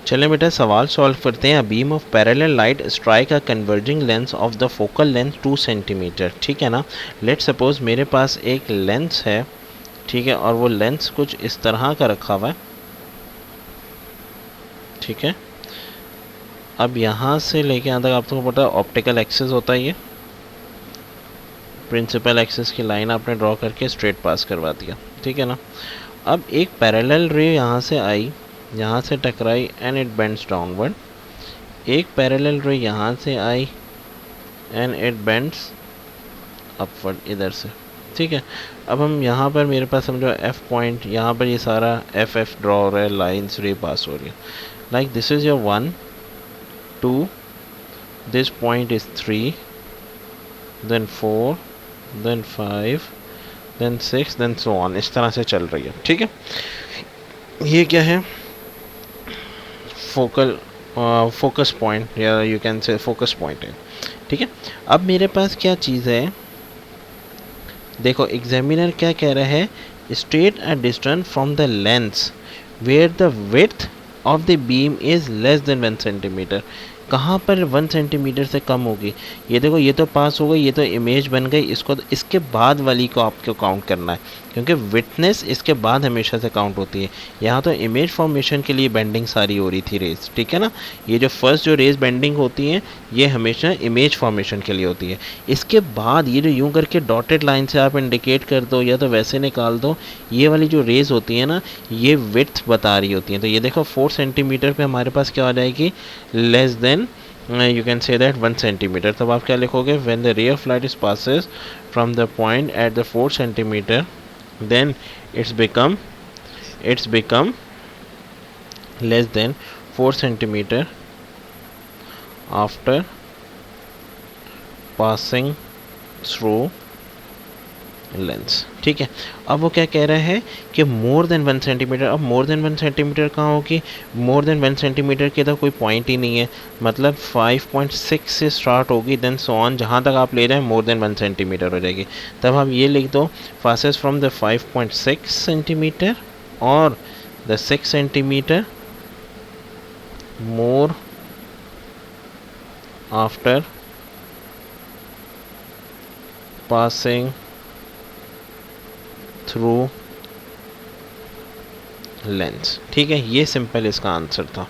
चलें बेटा सवाल सॉल्व करते हैं। A beam of parallel light strike a converging lens of the focal length 2 centimetre. ठीक है ना। लेट सपोज मेरे पास एक लेंस है, ठीक है, और वो लेंस कुछ इस तरह का रखा हुआ है, ठीक है। अब यहाँ से लेके यहाँ तक आपको पता है ऑप्टिकल एक्सिस होता है, ये प्रिंसिपल एक्सिस की लाइन आपने ड्रॉ करके स्ट्रेट पास करवा दिया, ठीक है ना। अब एक पैरेलल रे यहाँ से आई, यहाँ से टकराई एंड इट बेंड्स डाउनवर्ड। एक पैरेलल रे यहाँ से आई एंड इट बेंड्स अपवर्ड, इधर से, ठीक है। अब हम यहाँ पर मेरे पास समझो एफ पॉइंट, यहाँ पर ये सारा एफ एफ ड्रॉ हो रहा है, लाइन्स रे पास हो रही है। Like this is your 1 2, this point is 3, then 4, then 5, then 6, then so on, इस तरह से चल रही है, ठीक है। ये क्या है? फोकस पॉइंट, या you can say focus point है, ठीक है। अब मेरे पास क्या चीज़ है, देखो एग्जामिनर क्या कह रहा है, state a distance from the lens where the width of the beam is less than 1 centimetre. कहाँ पर 1 सेंटीमीटर से कम होगी? ये देखो, ये तो पास हो गई, ये तो इमेज बन गई, इसको तो इसके बाद वाली को आपको काउंट करना है, क्योंकि विटनेस इसके बाद हमेशा से काउंट होती है। यहाँ तो इमेज फॉर्मेशन के लिए बेंडिंग सारी हो रही थी रेज, ठीक है ना। ये जो फर्स्ट जो रेज बेंडिंग होती है ये हमेशा इमेज फॉर्मेशन के लिए होती है। इसके बाद ये जो यूँ करके डॉटेड लाइन से आप इंडिकेट कर दो या तो वैसे निकाल दो, ये वाली जो रेज होती है ना, ये विड्थ बता रही होती है। तो ये देखो 4 सेंटीमीटर पे हमारे पास क्या आ जाएगी, less than you can say that 1 centimeter। तब आप क्या लिखोगे, when the ray of light is passes from the point at the 4 centimeter then it's become less than 4 centimeter after passing through lens, ठीक है। अब वो क्या कह रहा है कि मोर देन 1 सेंटीमीटर। अब मोर देन 1 सेंटीमीटर कहाँ होगी? मोर देन 1 सेंटीमीटर के तो कोई पॉइंट ही नहीं है, मतलब 5.6 से स्टार्ट होगी, देन सो ऑन, जहाँ तक आप ले जाएं मोर देन 1 सेंटीमीटर हो जाएगी। तब हम ये लिख दो, पासेस फ्रॉम द 5.6 सेंटीमीटर और the 6 centimetre more after passing through lens, ठीक है। ये सिंपल इसका आंसर था।